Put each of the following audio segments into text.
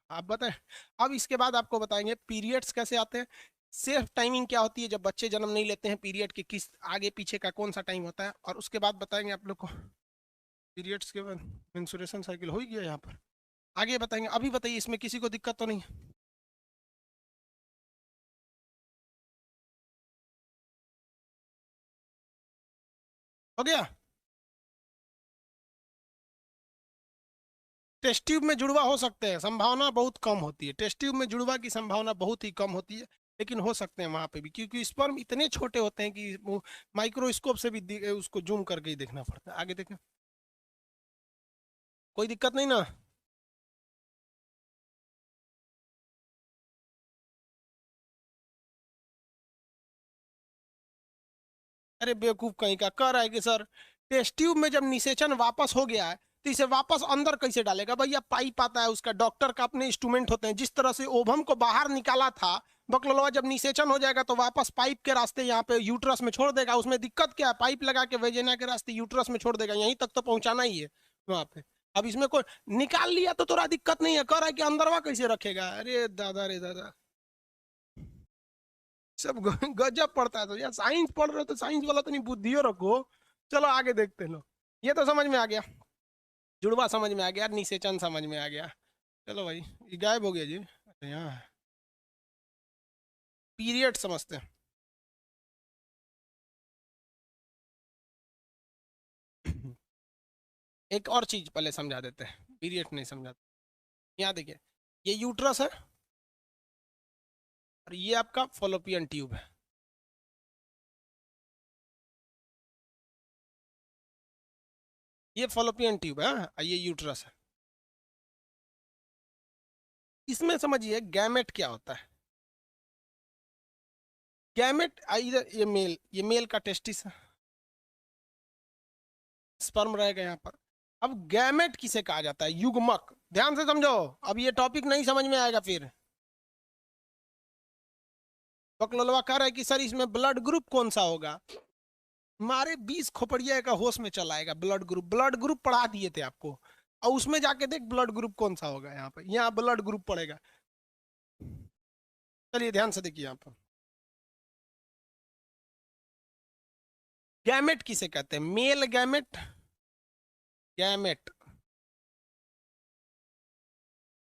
आप बताएं। अब इसके बाद आपको बताएंगे पीरियड्स कैसे आते हैं, सेफ टाइमिंग क्या होती है जब बच्चे जन्म नहीं लेते हैं, पीरियड के किस आगे पीछे का कौन सा टाइम होता है, और उसके बाद बताएंगे आप लोग को पीरियड्स के बाद मेंस्ट्रुएशन साइकिल हो ही गया यहाँ पर, आगे बताएंगे। अभी बताइए इसमें किसी को दिक्कत तो नहीं है? हो गया। टेस्ट ट्यूब में जुड़वा हो सकते हैं, संभावना बहुत कम होती है, टेस्ट ट्यूब में जुड़वा की संभावना बहुत ही कम होती है, लेकिन हो सकते हैं वहां पे भी, क्योंकि स्पर्म इतने छोटे होते हैं कि वो माइक्रोस्कोप से भी उसको जूम करके ही देखना पड़ता है। आगे देखें। कोई दिक्कत नहीं ना? अरे बेवकूफ कहीं का, कह रहा है कि सर टेस्ट ट्यूब में जब निषेचन वापस हो गया है तो इसे वापस अंदर कैसे डालेगा? भैया पाइप आता है उसका, डॉक्टर का अपने इंस्ट्रूमेंट होते हैं, जिस तरह से ओवम को बाहर निकाला था बकलोलवा, जब निषेचन हो जाएगा तो वापस पाइप के रास्ते यहाँ पे यूट्रस में छोड़ देगा। उसमें दिक्कत क्या है? पाइप लगा के वेजिना के रास्ते यूट्रस में छोड़ देगा, यहीं तक तो पहुंचाना ही है वहां पे। अब इसमें कोई निकाल लिया तो थोड़ा दिक्कत नहीं है, कह रहा है कि अंदरवा कैसे रखेगा? अरे दादा रे दादा, सब गजब पढ़ता है। तो यार साइंस पढ़ रहे हो तो साइंस वाला तो नहीं, बुद्धियो रखो। चलो आगे देखते हैं लो। ये तो समझ में आ गया, जुड़वा समझ में आ गया, निषेचन समझ में आ गया। चलो भाई, ये गायब हो गया जी। अच्छा यहाँ है। पीरियड समझते हैं। एक और चीज पहले समझा देते हैं, पीरियड नहीं समझाते। यहाँ देखिए, ये यूट्रस है और ये आपका फॉलोपियन ट्यूब है। ये फॉलोपियन ट्यूब है, हाँ, ये यूट्रस है। इसमें समझिए गैमेट क्या होता है। गैमेट इधर, ये मेल का टेस्टिस है, स्पर्म रहेगा यहाँ पर। अब गैमेट किसे कहा जाता है? युग्मक। ध्यान से समझो, अब ये टॉपिक नहीं समझ में आएगा फिर। बकलोलवा कह रहा है कि सर इसमें ब्लड ग्रुप कौन सा होगा? मारे 20 खोपड़िया का होश में चला आएगा। ब्लड ग्रुप, ब्लड ग्रुप पढ़ा दिए थे आपको, और उसमें जाके देख ब्लड ग्रुप कौन सा होगा। यहाँ पर, यहाँ ब्लड ग्रुप पड़ेगा। चलिए ध्यान से देखिए यहाँ पर, गैमेट किसे कहते हैं? मेल गैमेट, गैमेट,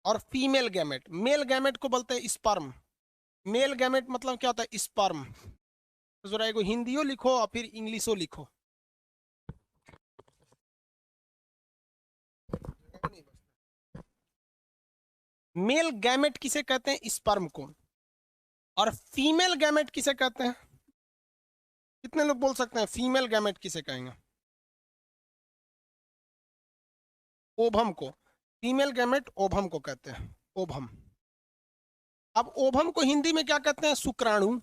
और फीमेल गैमेट। मेल गैमेट को बोलते हैं स्पर्म। मेल गैमेट मतलब क्या होता है? स्पर्म। तो जरा एगो हिंदियो लिखो और फिर इंग्लिशो लिखो। मेल गैमेट किसे कहते हैं? स्पर्म को। और फीमेल गैमेट किसे कहते हैं? कितने लोग बोल सकते हैं फीमेल गैमेट किसे कहेंगे? ओभम को। फीमेल गैमेट ओभम को कहते हैं, ओभम। अब ओभम को हिंदी में क्या कहते हैं? शुक्राणु।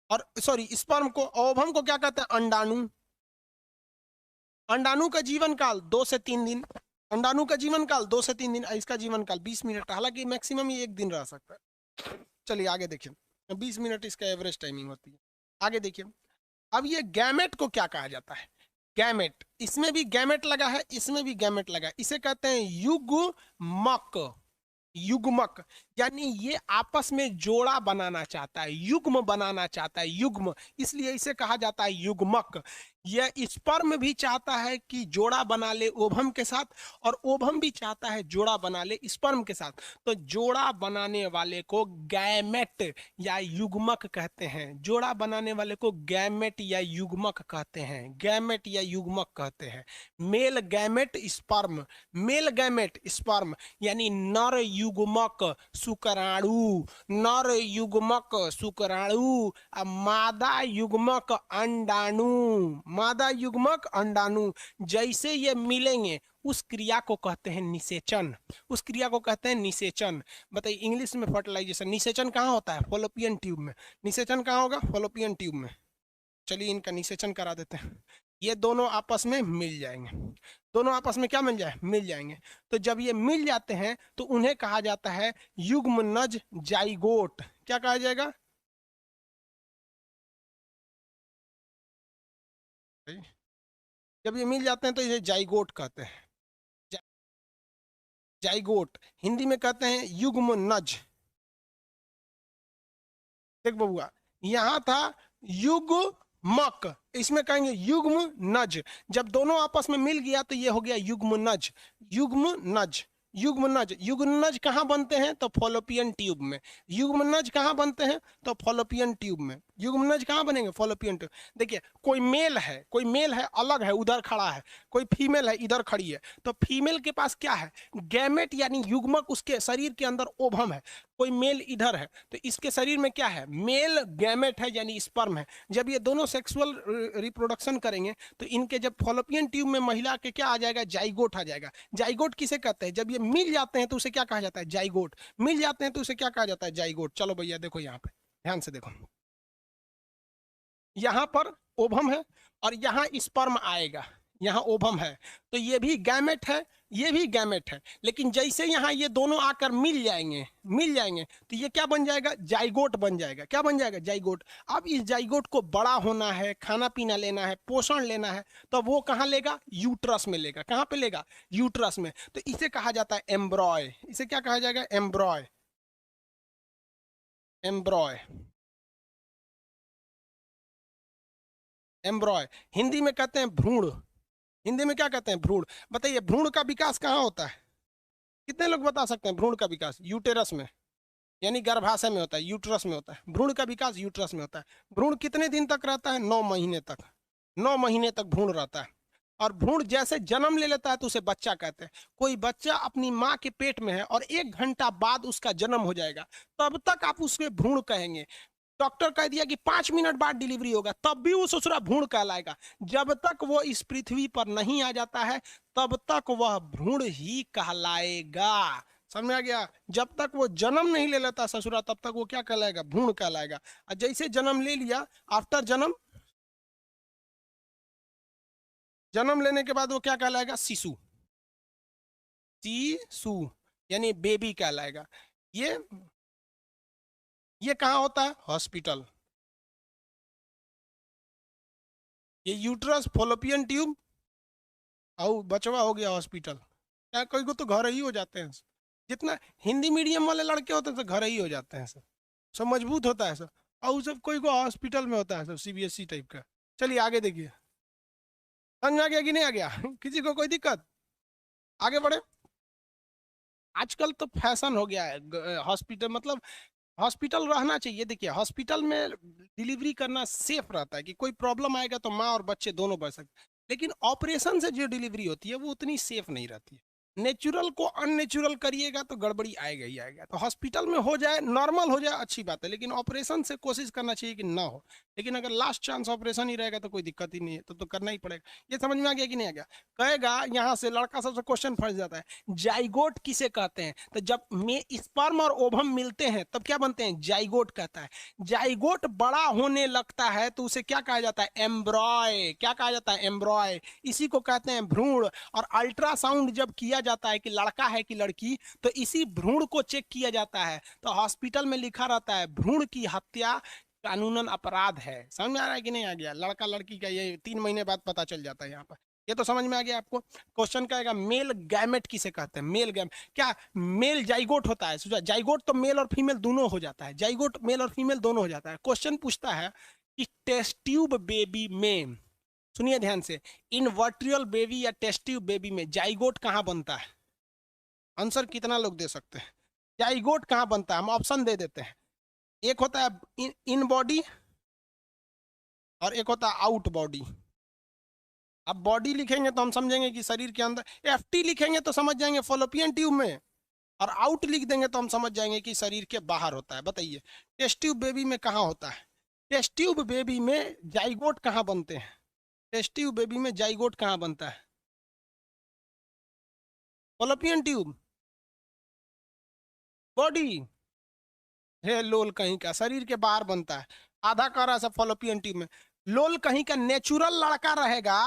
और सॉरी, स्पर्म को, ओभम को क्या कहते हैं? अंडाणु। अंडाणु का जीवन काल 2 से 3 दिन। अंडाणु का जीवन काल 2 से 3 दिन, इसका जीवन काल 20 मिनट, हालांकि मैक्सिमम ये 1 दिन रह सकता है। चलिए आगे देखिए, 20 मिनट इसका एवरेज टाइमिंग होती है। आगे देखिए, अब ये गैमेट को क्या कहा जाता है? गैमेट, इसमें भी गैमेट लगा है, इसमें भी गैमेट लगा है, इसे कहते हैं युग्मक। युग्मक यानी ये आपस में जोड़ा बनाना चाहता है, युग्म बनाना चाहता है, युग्म, इसलिए इसे कहा जाता है युग्मक। यह स्पर्म भी चाहता है कि जोड़ा बना ले ओभम के साथ, और ओभम भी चाहता है जोड़ा बना ले स्पर्म के साथ। तो जोड़ा बनाने वाले को गैमेट या युग्मक कहते हैं। जोड़ा बनाने वाले को गैमेट या युग्मक कहते हैं, गैमेट या युग्मक कहते हैं। Male gamete sperm, male gamete sperm यानी नर युग्मक शुक्राणु, नर युग्मक शुक्राणु, मादा युग्मक अंडाणु, मादा युग्मक अंडाणु। जैसे ये मिलेंगे उस क्रिया को कहते हैं निषेचन, उस क्रिया को कहते हैं निषेचन। बताइए इंग्लिश में फर्टिलाइजेशन, निषेचन कहाँ होता है? फॉलोपियन ट्यूब में। निषेचन कहाँ होगा? फॉलोपियन ट्यूब में। चलिए इनका निषेचन करा देते हैं। ये दोनों आपस में मिल जाएंगे, दोनों आपस में क्या मिल जाए? मिल जाएंगे। तो जब ये मिल जाते हैं तो उन्हें कहा जाता है युग्मनज जाइगोट। क्या कहा जाएगा? जब ये मिल जाते हैं तो इसे जाइगोट कहते हैं। जाइगोट हिंदी में कहते हैं युग्म नज। देख बबुआ, यहां था युग्मक, इसमें कहेंगे युग्म नज। जब दोनों आपस में मिल गया तो ये हो गया युग्म नज। युग्म नज, युग्म नज। युग्म नज कहाँ बनते हैं? तो फॉलोपियन ट्यूब में। युग्म नज कहाँ बनते हैं? तो फॉलोपियन ट्यूब में। युग्म नज कहाँ बनेंगे? Fallopian tube. देखिए कोई मेल है, कोई मेल है अलग है उधर खड़ा है, कोई फीमेल है इधर खड़ी है, तो फीमेल के पास क्या है? गैमेट यानी युग्मक उसके शरीर के अंदर ओभम है। कोई मेल इधर है तो इसके शरीर में क्या है? मेल गैमेट है यानी स्पर्म है। जब ये दोनों सेक्सुअल रिप्रोडक्शन करेंगे तो इनके जब फॉलोपियन ट्यूब में महिला के क्या आ जाएगा? जाइगोट आ जाएगा। जाइगोट किसे कहते हैं? जब ये मिल जाते हैं तो उसे क्या कहा जाता है? जाइगोट। मिल जाते हैं तो उसे क्या कहा जाता है? जाइगोट। चलो भैया देखो यहाँ पे ध्यान से देखो, यहाँ पर ओभम है और यहाँ स्पर्म आएगा, यहाँ ओभम है तो ये भी गैमेट है, ये भी गैमेट है। लेकिन जैसे यहाँ ये दोनों आकर मिल जाएंगे, मिल जाएंगे तो ये क्या बन जाएगा? जाइगोट बन जाएगा। क्या बन जाएगा? जाइगोट। अब इस जाइगोट को बड़ा होना है, खाना पीना लेना है, पोषण लेना है, तो वो कहाँ लेगा? यूट्रस में लेगा। कहाँ पे लेगा? यूट्रस में। तो इसे कहा जाता है एम्ब्रॉय। इसे क्या कहा जाएगा? एम्ब्रॉय। एम्ब्रॉय, एम्ब्रॉय। हिंदी में कहते हैं भ्रूण। हिंदी में क्या कहते हैं? भ्रूण। बताइए भ्रूण का विकास कहाँ होता है? कितने लोग बता सकते हैं? भ्रूण का विकास यूटेरस में यानी गर्भाशय में होता है, यूट्रस में होता है। भ्रूण का विकास यूट्रस में होता है। भ्रूण कितने दिन तक रहता है? 9 महीने तक। 9 महीने तक भ्रूण रहता है। और भ्रूण जैसे जन्म ले लेता है तो उसे बच्चा कहते हैं। कोई बच्चा अपनी माँ के पेट में है और 1 घंटा बाद उसका जन्म हो जाएगा, तब तक आप उसके भ्रूण कहेंगे। डॉक्टर कह दिया कि 5 मिनट बाद डिलीवरी होगा, तब भी वो ससुरा भ्रूण कहलाएगा। जब तक वो इस पृथ्वी पर नहीं आ जाता है तब तक वह भ्रूण ही कहलाएगा। समझ में आ गया? जब तक वो जन्म नहीं ले लेता ससुरा तब तक वो क्या कहलाएगा? भ्रूण कहलाएगा। और जैसे जन्म ले लिया, आफ्टर जन्म, जन्म लेने के बाद वो क्या कहलाएगा? शिशु। शिशु यानी बेबी कहलाएगा। ये कहाँ होता है? हॉस्पिटल। ये यूट्रस, फॉलोपियन ट्यूब और बचवा हो गया हॉस्पिटल। क्या कोई को तो घर ही हो जाते हैं। जितना हिंदी मीडियम वाले लड़के होते हैं सब घर ही हो जाते हैं, सब सब मजबूत होता है सब। और सब कोई को हॉस्पिटल में होता है, सब सीबीएसई टाइप का। चलिए आगे देखिए, समझ में आ गया कि नहीं आ गया? किसी को कोई दिक्कत? आगे बढ़े। आजकल तो फैशन हो गया है हॉस्पिटल, मतलब हॉस्पिटल रहना चाहिए। देखिए हॉस्पिटल में डिलीवरी करना सेफ रहता है कि कोई प्रॉब्लम आएगा तो माँ और बच्चे दोनों बच सकते हैं। लेकिन ऑपरेशन से जो डिलीवरी होती है वो उतनी सेफ नहीं रहती है। नेचुरल को अननेचुरल करिएगा तो गड़बड़ी आएगा ही आएगा। तो हॉस्पिटल में हो जाए, नॉर्मल हो जाए, अच्छी बात है, लेकिन ऑपरेशन से कोशिश करना चाहिए कि ना हो। लेकिन अगर लास्ट चांस ऑपरेशन ही रहेगा तो कोई दिक्कत ही नहीं है, तो करना ही पड़ेगा। ये समझ में आ गया कि नहीं आ गया? कहेगा यहाँ से लड़का सबसे क्वेश्चन फंस जाता है, जाइगोट किसे कहते हैं? तो जब में स्पर्म और ओवम मिलते हैं तब क्या बनते हैं? जाइगोट कहता है। जाइगोट बड़ा होने लगता है तो उसे क्या कहा जाता है? एम्ब्रॉय। क्या कहा जाता है? एम्ब्रॉय। इसी को कहते हैं भ्रूण। और अल्ट्रासाउंड जब किया जाता है कि लड़का है कि लड़की, तो इसी भ्रूण को चेक किया जाता है। तो हॉस्पिटल में लिखा रहता है भ्रूण की हत्या कानूनन अपराध है। समझ में आ रहा है कि नहीं आ गया? लड़का लड़की का ये 3 महीने बाद पता चल जाता है यहाँ पर। ये तो समझ में आ गया आपको? क्वेश्चन कहेगा मेल गैमेट किसे कहते हैं? मेल गैम क्या मेल जाइगोट होता है? सोचा जाइगोट तो मेल और फीमेल दोनों हो जाता है। जाइगोट मेल और फीमेल दोनों हो जाता है। क्वेश्चन पूछता है कि टेस्ट ट्यूब बेबी में, सुनिए ध्यान से, इनवर्ट्रियल बेबी या टेस्ट ट्यूब बेबी में जाइगोट कहाँ बनता है? आंसर कितना लोग दे सकते हैं? जाइगोट कहाँ बनता है? हम ऑप्शन दे देते हैं। एक होता है इन बॉडी और एक होता है आउट बॉडी। अब बॉडी लिखेंगे तो हम समझेंगे कि शरीर के अंदर, एफटी लिखेंगे तो समझ जाएंगे फॉलोपियन ट्यूब में, और आउट लिख देंगे तो हम समझ जाएंगे कि शरीर के बाहर होता है। बताइए टेस्ट ट्यूब बेबी में कहाँ होता है? टेस्ट ट्यूब बेबी में जाइगोट कहाँ बनते हैं? टेस्ट ट्यूब बेबी में जाइगोट कहाँ बनता है? फॉलोपियन ट्यूब, बॉडी, है लोल कहीं का, शरीर के बाहर बनता है। आधा कह रहा है सब फॉलोपियन ट्यूब में। लोल कहीं का नेचुरल लड़का रहेगा,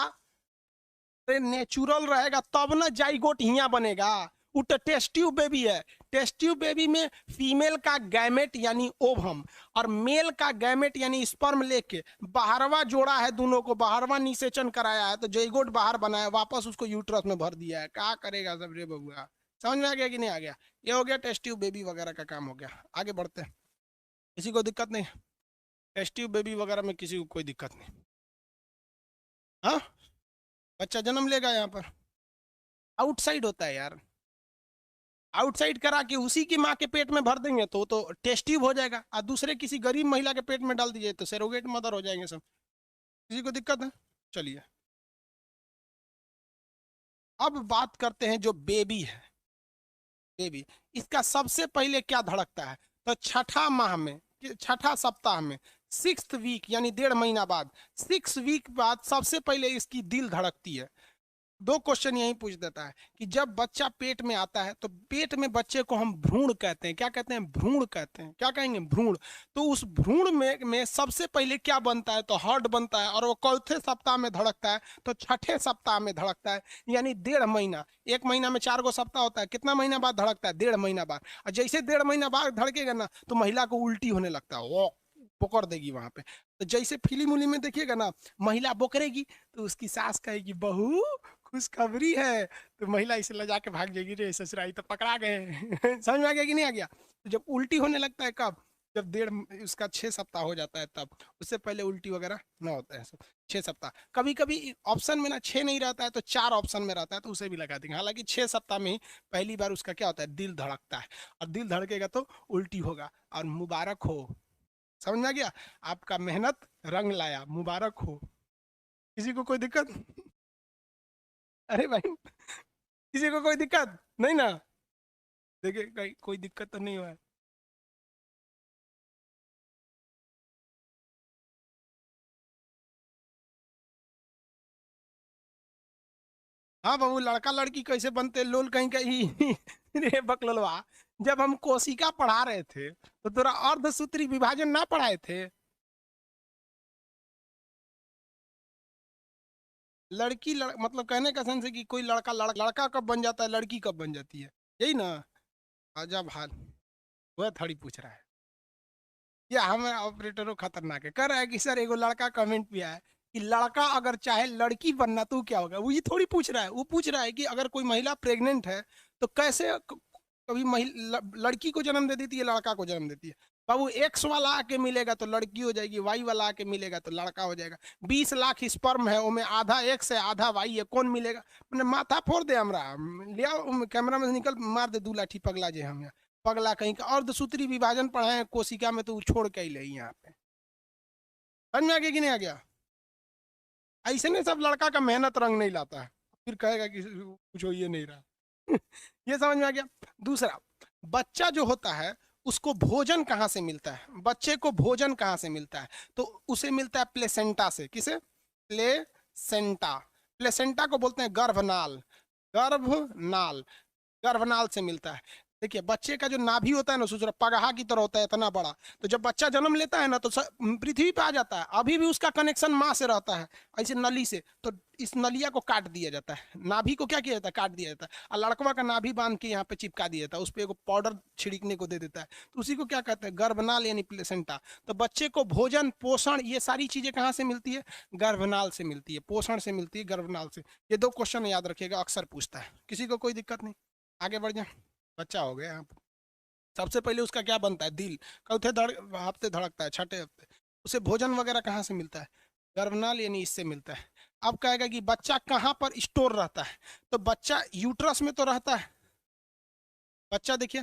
नेचुरल रहेगा तब ना जाइगोट हिया बनेगा। वो तो टेस्ट ट्यूब बेबी है। टेस्ट ट्यूब बेबी में फीमेल का गैमेट यानी ओवम और मेल का गैमेट यानी स्पर्म लेके बाहरवा जोड़ा है, दोनों को बाहरवा निषेचन कराया है तो जाइगोट बाहर बनाया, वापस उसको यूट्रस में भर दिया है। क्या करेगा सब रे बबुआ? समझ में आ गया कि नहीं आ गया? ये हो गया टेस्ट ट्यूब बेबी वगैरह का काम हो गया। आगे बढ़ते हैं। किसी को दिक्कत नहीं? टेस्ट ट्यूब बेबी वगैरह में किसी को कोई दिक्कत नहीं? हाँ, बच्चा जन्म लेगा यहाँ पर, आउटसाइड होता है यार। आउटसाइड करा के उसी की माँ के पेट में भर देंगे तो टेस्ट ट्यूब हो जाएगा, और दूसरे किसी गरीब महिला के पेट में डाल दीजिए तो सरोगेट मदर हो जाएंगे सब। किसी को दिक्कत है? चलिए अब बात करते हैं जो बेबी है। बेबी, इसका सबसे पहले क्या धड़कता है? तो छठा माह में, छठा सप्ताह में, 6th वीक यानी 1.5 महीना बाद, 6 वीक बाद सबसे पहले इसकी दिल धड़कती है। दो क्वेश्चन यही पूछ देता है कि जब बच्चा पेट में आता है तो पेट में बच्चे को हम भ्रूण कहते हैं। क्या कहते हैं? भ्रूण कहते हैं। क्या कहेंगे? भ्रूण। तो उस भ्रूण में सबसे पहले क्या बनता है? तो हार्ट बनता है, और वो चौथे सप्ताह में धड़कता है, तो छठे सप्ताह में धड़कता है, यानी 1.5 महीना। 1 महीना में 4 गो सप्ताह होता है, कितना महीना बाद धड़कता है? 1.5 महीना बाद। और जैसे 1.5 महीना बाद धड़केगा ना तो महिला को उल्टी होने लगता है, वो पकड़ देगी वहां पे। तो जैसे फिल्म उली में देखिएगा ना, महिला बोकरेगी तो उसकी सास कहेगी बहू खुशखबरी है, तो महिला इसे लजा के भाग जाएगी, रे ससुराई तो पकड़ा गए। समझ में आ गया कि नहीं आ गया? तो जब उल्टी होने लगता है कब? जब उसका 6 सप्ताह हो जाता है तब। उससे पहले उल्टी वगैरह ना होता है सब। 6 सप्ताह, कभी कभी ऑप्शन में ना 6 नहीं रहता है तो 4 ऑप्शन में रहता है, तो उसे भी लगा देंगे। हालांकि 6 सप्ताह में ही पहली बार उसका क्या होता है? दिल धड़कता है, और दिल धड़केगा तो उल्टी होगा। और मुबारक हो, समझ में आ गया? आपका मेहनत रंग लाया, मुबारक हो। किसी को कोई दिक्कत? अरे भाई, किसी को कोई दिक्कत नहीं ना? देखिए कोई दिक्कत तो नहीं हुआ है। हाँ बाबू, लड़का लड़की कैसे बनते लोल कहीं कहीं। रे बकलोलवा, जब हम कोशिका पढ़ा रहे थे तो तोरा अर्धसूत्री विभाजन ना पढ़ाए थे? मतलब कहने का सेंस है कि कोई लड़का कब बन जाता है, लड़की कब बन जाती है, यही ना? अजब हाल। वह थोड़ी पूछ रहा है। या हमें ऑपरेटरों खतरनाक है, कह रहा है कि सर एगो लड़का कमेंट भी आया है कि लड़का अगर चाहे लड़की बनना तो क्या होगा। वो ये थोड़ी पूछ रहा है, वो पूछ रहा है कि अगर कोई महिला प्रेग्नेंट है तो कैसे कभी लड़की को जन्म दे देती है, लड़का को जन्म देती है। बाबू, एक्स वाला आके मिलेगा तो लड़की हो जाएगी, वाई वाला आके मिलेगा तो लड़का हो जाएगा। 20 लाख स्पर्म है, उनमें आधा एक्स है आधा वाई है, कौन मिलेगा? मैंने माथा फोड़ दे हमरा, लिया कैमरा में से निकल मार दे 2 लाठी पगला जे हम यहाँ। पगला कहीं का अर्धसूत्री विभाजन पढ़ाए हैं कोशिका में तो छोड़ के ही ले यहाँ पे। समझ में आ गया कि नहीं आ गया? ऐसे नहीं सब लड़का का मेहनत रंग नहीं लाता है, फिर कहेगा कि कुछ हो ये नहीं रहा। ये समझ में आ गया? दूसरा, बच्चा जो होता है उसको भोजन कहाँ से मिलता है? बच्चे को भोजन कहाँ से मिलता है? तो उसे मिलता है प्लेसेंटा से। किसे? प्लेसेंटा। प्लेसेंटा को बोलते हैं गर्भनाल। गर्भनाल, गर्भनाल से मिलता है। देखिए बच्चे का जो नाभि होता है ना, सोच रहा पगहा की तरह होता है इतना बड़ा। तो जब बच्चा जन्म लेता है ना तो पृथ्वी पे आ जाता है, अभी भी उसका कनेक्शन माँ से रहता है, ऐसे नली से। तो इस नलिया को काट दिया जाता है, नाभि को क्या किया जाता है? काट दिया जाता है। और लड़कवा का नाभि बांध के यहाँ पे चिपका दिया जाता है, उस पर एक पाउडर छिड़कने को दे देता है, तो उसी को क्या कहते हैं? गर्भनाल यानी प्लेसेंटा। तो बच्चे को भोजन पोषण ये सारी चीजें कहाँ से मिलती है? गर्भनाल से मिलती है, पोषण से मिलती है, गर्भनाल से। ये 2 क्वेश्चन याद रखिएगा, अक्सर पूछता है। किसी को कोई दिक्कत नहीं? आगे बढ़ जाए। बच्चा हो गया। सबसे पहले उसका क्या बनता है? दिल। चौथे हफ्ते धड़कता है, छठे हफ्ते। उसे भोजन वगैरह कहाँ से मिलता है? गर्भनाल यानी इससे मिलता है। अब कहेगा कि बच्चा कहाँ पर स्टोर रहता है? तो बच्चा यूट्रस में तो रहता है। बच्चा देखिए,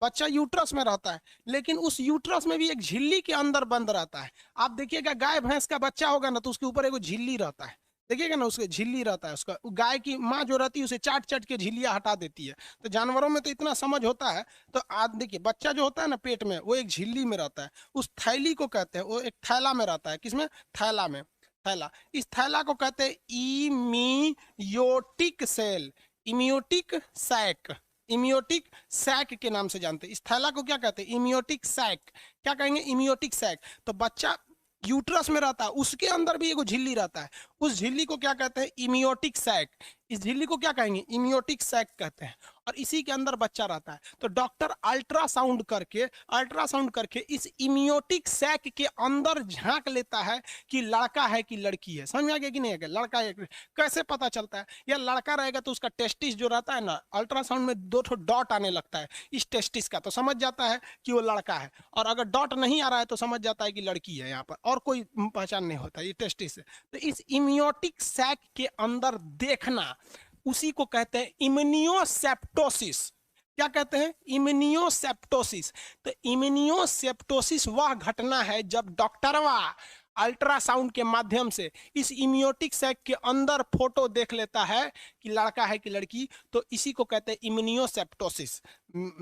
बच्चा यूट्रस में रहता है, लेकिन उस यूट्रस में भी एक झिल्ली के अंदर बंद रहता है। आप देखिएगा गाय भैंस का बच्चा होगा ना तो उसके ऊपर एक झिल्ली रहता है, देखिएगा ना, उसके झिल्ली रहता है। उसका गाय की माँ जो रहती है उसे चाट चाट के झिल्लियाँ हटा देती है। तो जानवरों में तो इतना समझ होता है। तो आज देखिए बच्चा जो होता है ना पेट में, वो एक झिल्ली में रहता है, उस थैली को कहते हैं, वो एक थैला में रहता है। किसमें? थैला में। थैला, इस थैला को कहते हैं इमियोटिक सेल, इमियोटिक सैक। इमियोटिक सैक के नाम से जानते हैं इस थैला को। क्या कहते हैं? इमियोटिक सैक। क्या कहेंगे? इमियोटिक सैक। तो बच्चा यूट्रस में रहता है, उसके अंदर भी एक झिल्ली रहता है, उस झिल्ली को क्या कहते हैं? इमियोटिक सैक। इस झिल्ली को क्या कहेंगे, इम्नियोटिक सैक कहते हैं, और इसी के अंदर बच्चा रहता है। तो डॉक्टर अल्ट्रासाउंड करके इस इम्नियोटिक सैक के अंदर झांक लेता है कि लड़का है कि लड़की है। समझ में आ गया कि नहीं आ गया, लड़का है। कैसे पता चलता है, या लड़का रहेगा तो उसका टेस्टिस जो रहता है ना, अल्ट्रासाउंड में 2 डॉट आने लगता है इस टेस्टिस का, तो समझ जाता है कि वो लड़का है। और अगर डॉट नहीं आ रहा है तो समझ जाता है कि लड़की है, यहाँ पर और कोई पहचान नहीं होता, ये टेस्टिस है। तो इस इम्नियोटिक सैक के अंदर देखना, उसी को कहते हैं इम्यूनोसेप्टोसिस। क्या कहते हैं, इम्यूनोसेप्टोसिस। तो इम्यूनोसेप्टोसिस वह घटना है जब डॉक्टरवा अल्ट्रासाउंड के माध्यम से इस इम्यूनोटिक सैक के अंदर फोटो देख लेता है कि लड़का है कि लड़की, तो इसी को कहते हैं इम्यूनोसेप्टोसिस।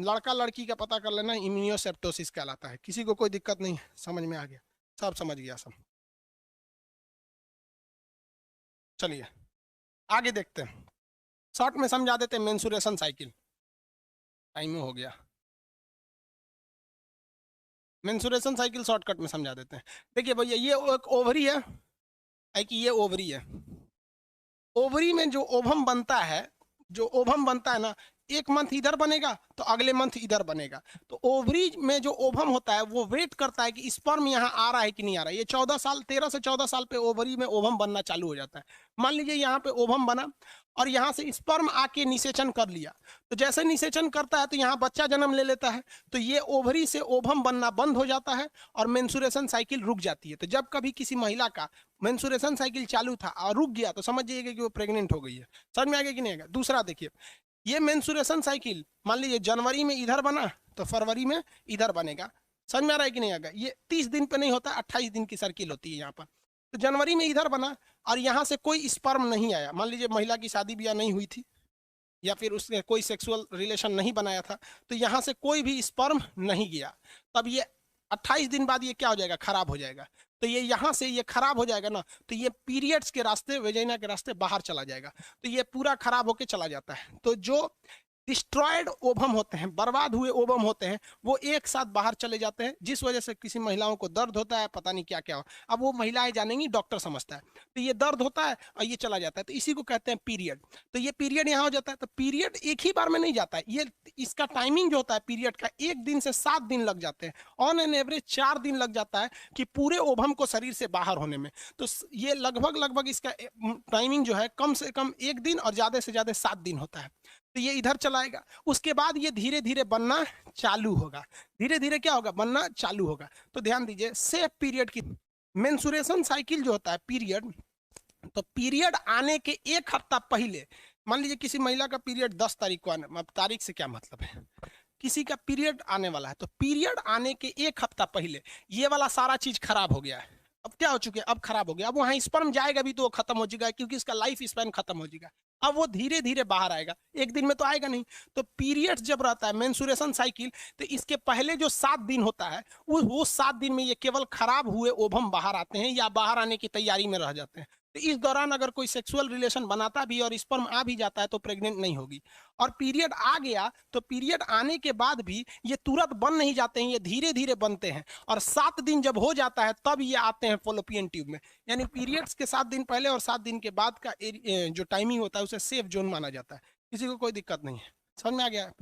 लड़का लड़की का पता कर लेना इम्यूनोसेप्टोसिस कहलाता है। किसी को कोई दिक्कत नहीं, समझ में आ गया, सब समझ गया सब। चलिए आगे देखते हैं, शॉर्ट में समझा देते हैं मेंसुरेशन साइकिल। टाइम हो गया, मेंसुरेशन साइकिल शॉर्टकट में समझा देते हैं। देखिए भैया, ये एक ओवरी है कि ये ओवरी है। ओवरी में जो ओवम बनता है, जो ओवम बनता है ना, एक मंथ इधर बनेगा तो अगले मंथ इधर बनेगा। तो ओवरी में जो ओवम होता है वो वेट करता है कि स्पर्म यहाँ आ रहा है कि नहीं आ रहा है। ये 14 साल 13 से 14 साल पे ओवरी में ओवम बनना चालू हो जाता है। मान लीजिए यहाँ पे ओवम बना और यहाँ से स्पर्म आके निषेचन कर लिया, तो जैसे निषेचन करता है तो यहाँ बच्चा जन्म ले लेता है, तो ये ओवरी से ओवम बनना बंद हो जाता है और मेंसुरेशन साइकिल रुक जाती है। तो जब कभी किसी महिला का मेंसुरेशन साइकिल चालू था और रुक गया तो समझ जाइएगा कि वो प्रेग्नेंट हो गई है। समझ में आ गया कि नहीं आएगा। दूसरा देखिए, ये मेंसुरेशन साइकिल मान लीजिए जनवरी में इधर बना तो फरवरी में इधर बनेगा। समझ में आ रहा है कि नहीं आएगा। ये 30 दिन पे नहीं होता, 28 दिन की सर्किल होती है यहाँ पर। तो जनवरी में इधर बना और यहाँ से कोई स्पर्म नहीं आया, मान लीजिए महिला की शादी ब्याह नहीं हुई थी या फिर उसने कोई सेक्सुअल रिलेशन नहीं बनाया था, तो यहाँ से कोई भी स्पर्म नहीं गया, तब ये 28 दिन बाद ये क्या हो जाएगा, खराब हो जाएगा। तो ये यहाँ से ये खराब हो जाएगा ना, तो ये पीरियड्स के रास्ते, वेजाइना के रास्ते बाहर चला जाएगा, तो ये पूरा खराब होके चला जाता है। तो जो डिस्ट्रॉयड ओवम होते हैं, बर्बाद हुए ओवम होते हैं, वो एक साथ बाहर चले जाते हैं, जिस वजह से किसी महिलाओं को दर्द होता है, पता नहीं क्या क्या हो। अब वो महिलाएं जानेंगी, डॉक्टर समझता है। तो ये दर्द होता है और ये चला जाता है, तो इसी को कहते हैं पीरियड। तो ये पीरियड यहाँ हो जाता है। तो पीरियड एक ही बार में नहीं जाता है, ये इसका टाइमिंग जो होता है पीरियड का 1 दिन से 7 दिन लग जाते हैं। ऑन एन एवरेज 4 दिन लग जाता है कि पूरे ओवम को शरीर से बाहर होने में। तो ये लगभग इसका टाइमिंग जो है कम से कम 1 दिन और ज्यादा से ज्यादा 7 दिन होता है। तो ये इधर चलाएगा, उसके बाद ये धीरे धीरे बनना चालू होगा। धीरे धीरे क्या होगा, बनना चालू होगा। तो ध्यान दीजिए, सेफ पीरियड की मेंसुरेशन साइकिल जो होता है पीरियड, तो पीरियड आने के 1 हफ्ता पहले, मान लीजिए किसी महिला का पीरियड 10 तारीख को आने, अब तारीख से क्या मतलब है, किसी का पीरियड आने वाला है, तो पीरियड आने के 1 हफ्ता पहले ये वाला सारा चीज खराब हो गया है। अब क्या हो चुके हैं, अब खराब हो गया। अब वहां स्पर्म जाएगा भी तो वो खत्म हो जाएगा, क्योंकि इसका लाइफ स्पैन खत्म हो जाएगा। अब वो धीरे धीरे बाहर आएगा, 1 दिन में तो आएगा नहीं। तो पीरियड्स जब रहता है मेंसुरेशन साइकिल, तो इसके पहले जो 7 दिन होता है, वो 7 दिन में ये केवल खराब हुए ओवम बाहर आते हैं या बाहर आने की तैयारी में रह जाते हैं। तो इस दौरान अगर कोई सेक्सुअल रिलेशन बनाता भी और स्पर्म आ भी जाता है तो प्रेग्नेंट नहीं होगी। और पीरियड आ गया तो पीरियड आने के बाद भी ये तुरंत बन नहीं जाते हैं, ये धीरे धीरे बनते हैं। और 7 दिन जब हो जाता है तब ये आते हैं फॉलोपियन ट्यूब में। यानी पीरियड्स के 7 दिन पहले और 7 दिन के बाद का जो टाइमिंग होता है उसे सेफ जोन माना जाता है। किसी को कोई दिक्कत नहीं है, समझ में आ गया।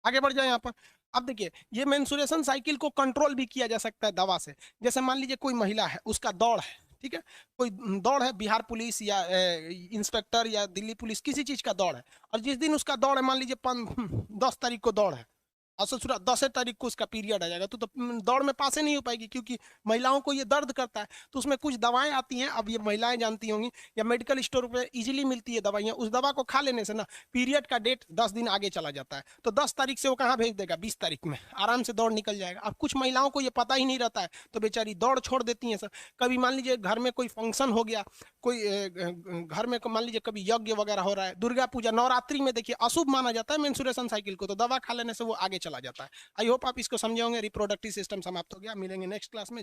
आगे बढ़ जाए यहाँ पर। अब देखिए, ये मेंसुरेशन साइकिल को कंट्रोल भी किया जा सकता है दवा से। जैसे मान लीजिए कोई महिला है, उसका दौड़ है, ठीक है, कोई दौड़ है, बिहार पुलिस या इंस्पेक्टर या दिल्ली पुलिस, किसी चीज का दौड़ है, और जिस दिन उसका दौड़ है, मान लीजिए 10 तारीख को दौड़ है और ससुरा 10 तारीख को उसका पीरियड आ जाएगा, तो दौड़ में पास ही नहीं हो पाएगी, क्योंकि महिलाओं को ये दर्द करता है। तो उसमें कुछ दवाएं आती हैं, अब ये महिलाएं जानती होंगी, या मेडिकल स्टोर पे इजीली मिलती है दवाइयाँ। उस दवा को खा लेने से ना पीरियड का डेट 10 दिन आगे चला जाता है। तो 10 तारीख से वो कहाँ भेज देगा, 20 तारीख में आराम से दौड़ निकल जाएगा। अब कुछ महिलाओं को ये पता ही नहीं रहता है, तो बेचारी दौड़ छोड़ देती हैं। सर कभी मान लीजिए घर में कोई फंक्शन हो गया, कोई घर में मान लीजिए कभी यज्ञ वगैरह हो रहा है, दुर्गा पूजा, नवरात्रि में देखिए अशुभ माना जाता है मेंसुरेशन साइकिल को, तो दवा खा लेने से वो आगे चला जाता है। आई होप आप इसको समझे होंगे। रिप्रोडक्टिव सिस्टम समाप्त हो गया, मिलेंगे नेक्स्ट क्लास में।